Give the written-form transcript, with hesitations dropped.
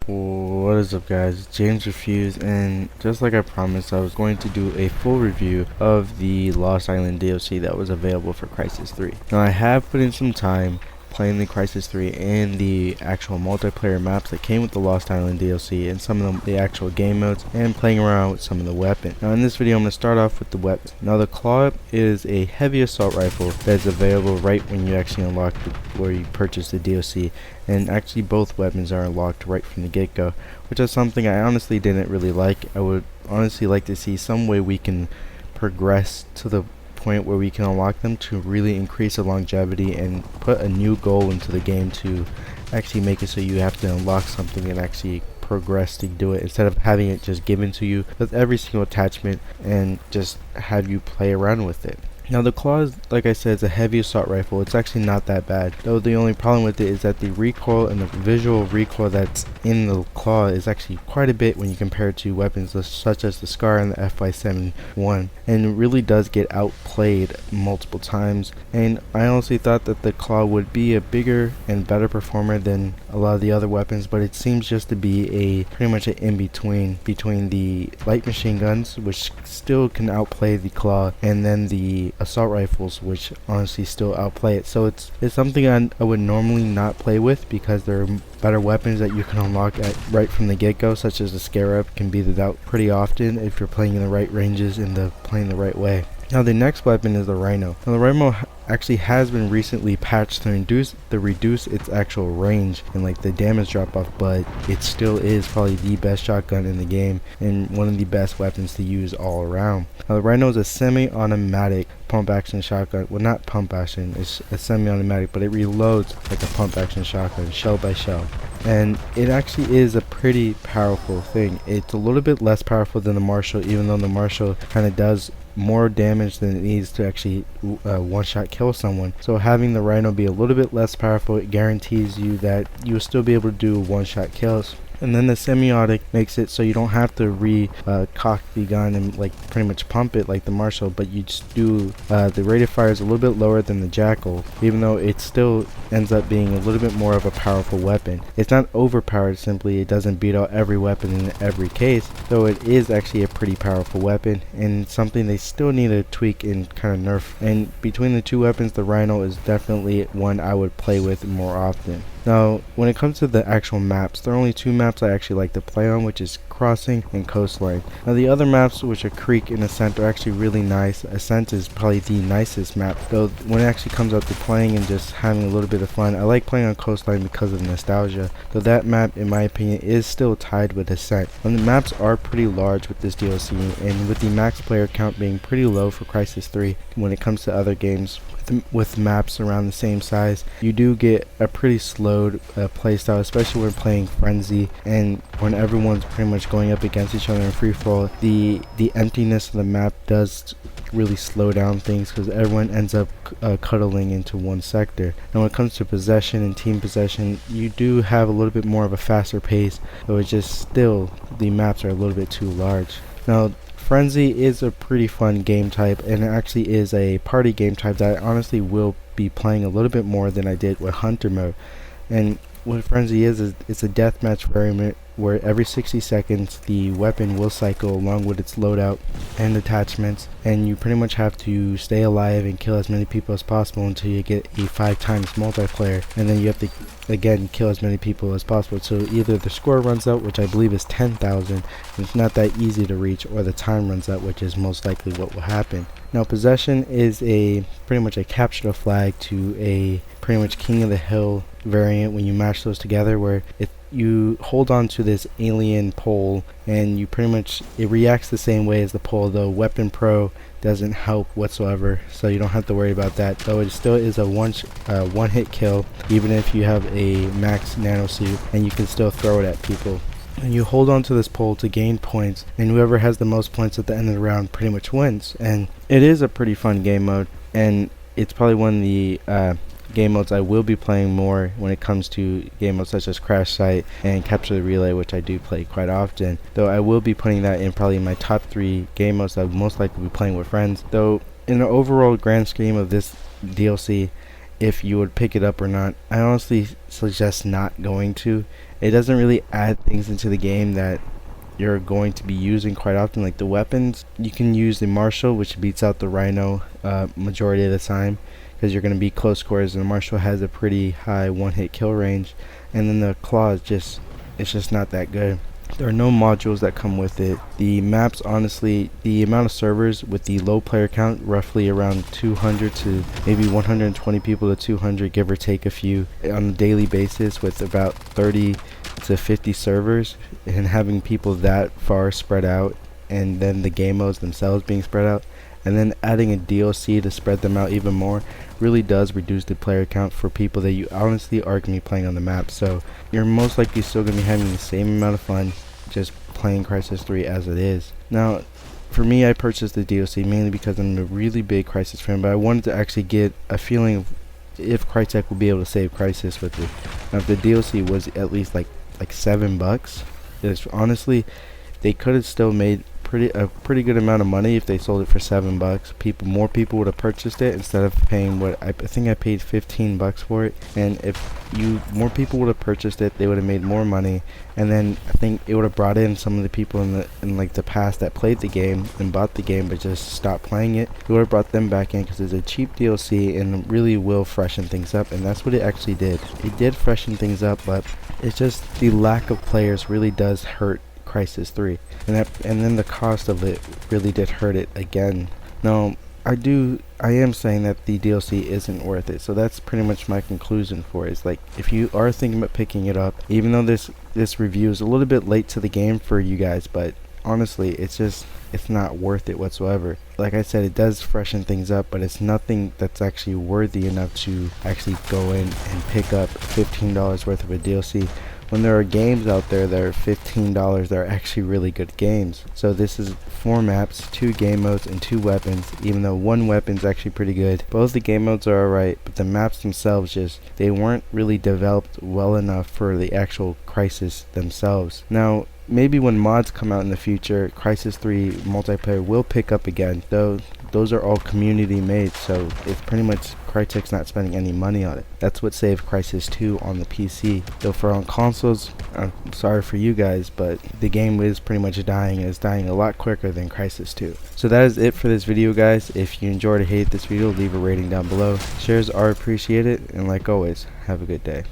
What is up, guys? James Refused, and just like I promised, I was going to do a full review of the Lost Island DLC that was available for Crysis 3. Now, I have put in some time playing the Crysis 3 and the actual multiplayer maps that came with the Lost Island DLC and some of the actual game modes, and playing around with some of the weapons. Now in this video I'm going to start off with the weapons. Now the Claw is a heavy assault rifle that is available right when you actually unlock where you purchase the DLC, and actually both weapons are unlocked right from the get-go, which is something I honestly didn't really like. I would honestly like to see some way we can progress to the point where we can unlock them to really increase the longevity and put a new goal into the game to actually make it so you have to unlock something and actually progress to do it, instead of having it just given to you with every single attachment and just have you play around with it. Now the Claw, like I said, is a heavy assault rifle. It's actually not that bad, though the only problem with it is that the recoil and the visual recoil that's in the Claw is actually quite a bit when you compare it to weapons such as the Scar and the FY71, and it really does get outplayed multiple times. And I honestly thought that the Claw would be a bigger and better performer than a lot of the other weapons, but it seems just to be a pretty much an in-between between the light machine guns, which still can outplay the Claw, and then the assault rifles, which honestly still outplay it. So it's something I would normally not play with, because there are better weapons that you can unlock right from the get-go, such as the Scarab can be the out pretty often if you're playing in the right ranges and playing the right way. Now the next weapon is the Rhino. Now the Rhino actually has been recently patched to reduce its actual range and like the damage drop off, but it still is probably the best shotgun in the game and one of the best weapons to use all around. Now the Rhino is a semi-automatic pump action shotgun. Well, not pump action, it's a semi-automatic, but it reloads like a pump action shotgun, shell by shell. And it actually is a pretty powerful thing. It's a little bit less powerful than the Marshall, even though the Marshall kind of does more damage than it needs to actually one-shot kill someone. So having the Rhino be a little bit less powerful, it guarantees you that you'll still be able to do one-shot kills. And then the semi-auto makes it so you don't have to cock the gun and like pretty much pump it like the Marshall, but you just do the rate of fire is a little bit lower than the Jackal, even though it still ends up being a little bit more of a powerful weapon. It's not overpowered, simply it doesn't beat out every weapon in every case, though it is actually a pretty powerful weapon and something they still need to tweak and kind of nerf. And between the two weapons, the Rhino is definitely one I would play with more often. Now, when it comes to the actual maps, there are only two maps I actually like to play on, which is Crossing and Coastline. Now, the other maps, which are Creek and Ascent, are actually really nice. Ascent is probably the nicest map, though when it actually comes out to playing and just having a little bit of fun, I like playing on Coastline because of nostalgia, though that map, in my opinion, is still tied with Ascent. And the maps are pretty large with this DLC, and with the max player count being pretty low for Crysis 3 when it comes to other games with maps around the same size, you do get a pretty slowed playstyle, especially when playing Frenzy and when everyone's pretty much going up against each other in free for all. The emptiness of the map does really slow down things because everyone ends up cuddling into one sector. And when it comes to possession and team possession, you do have a little bit more of a faster pace, though it's just still the maps are a little bit too large. Now Frenzy is a pretty fun game type, and it actually is a party game type that I honestly will be playing a little bit more than I did with Hunter mode. And what Frenzy is it's a deathmatch variant where every 60 seconds the weapon will cycle along with its loadout and attachments, and you pretty much have to stay alive and kill as many people as possible until you get a 5 times multiplayer, and then you have to again kill as many people as possible. So either the score runs out, which I believe is 10,000, and it's not that easy to reach, or the time runs out, which is most likely what will happen. Now possession is pretty much a capture the flag to a pretty much King of the Hill variant when you mash those together, where you hold on to this alien pole and you pretty much, it reacts the same way as the pole, though Weapon Pro doesn't help whatsoever, so you don't have to worry about that, though it still is a one hit kill even if you have a max nano suit, and you can still throw it at people. And you hold on to this pole to gain points, and whoever has the most points at the end of the round pretty much wins. And it is a pretty fun game mode, and it's probably one of the game modes I will be playing more when it comes to game modes such as Crash Site and Capture the Relay, which I do play quite often, though I will be putting that in probably my top 3 game modes that I would most likely be playing with friends. Though in the overall grand scheme of this DLC, if you would pick it up or not. I honestly suggest not going to. It doesn't really add things into the game that you're going to be using quite often. Like the weapons, you can use the Marshall, which beats out the Rhino majority of the time, because you're going to be close quarters, and the Marshall has a pretty high one-hit kill range. And then the claw is just, it's just not that good. There are no modules that come with it. The maps, honestly, the amount of servers with the low player count, roughly around 200 to maybe 120 people to 200, give or take a few, on a daily basis, with about 30 to 50 servers, and having people that far spread out, and then the game modes themselves being spread out, and then adding a DLC to spread them out even more, really does reduce the player count for people that you honestly are going to be playing on the map. So you're most likely still going to be having the same amount of fun just playing Crysis 3 as it is. Now, for me, I purchased the DLC mainly because I'm a really big Crysis fan, but I wanted to actually get a feeling of if Crytek will be able to save Crysis with it. Now, if the DLC was at least like $7, it's honestly, they could have still made a pretty good amount of money if they sold it for $7. More people would have purchased it instead of paying what I think I paid $15 for it. And if more people would have purchased it, they would have made more money. And then I think it would have brought in some of the people in like the past that played the game and bought the game but just stopped playing it. It would have brought them back in because it's a cheap DLC and really will freshen things up. And that's what it actually did. It did freshen things up, but it's just the lack of players really does hurt Crysis 3, and then the cost of it really did hurt it again. Now, I am saying that the DLC isn't worth it, so that's pretty much my conclusion for it. It's like, if you are thinking about picking it up, even though this review is a little bit late to the game for you guys, but honestly, it's not worth it whatsoever. Like I said, it does freshen things up, but it's nothing that's actually worthy enough to actually go in and pick up $15 worth of a DLC, when there are games out there that are $15 that are actually really good games. So this is 4 maps, 2 game modes, and 2 weapons, even though one weapon's actually pretty good. Both the game modes are alright, but the maps themselves they weren't really developed well enough for the actual Crysis themselves. Now, maybe when mods come out in the future, Crysis 3 multiplayer will pick up again, though those are all community made, so it's pretty much Crytek's not spending any money on it. That's what saved Crysis 2 on the PC. Though for on consoles, I'm sorry for you guys, but the game is pretty much dying. It's dying a lot quicker than Crysis 2. So that is it for this video, guys. If you enjoyed or hated this video, leave a rating down below. Shares are appreciated, and like always, have a good day.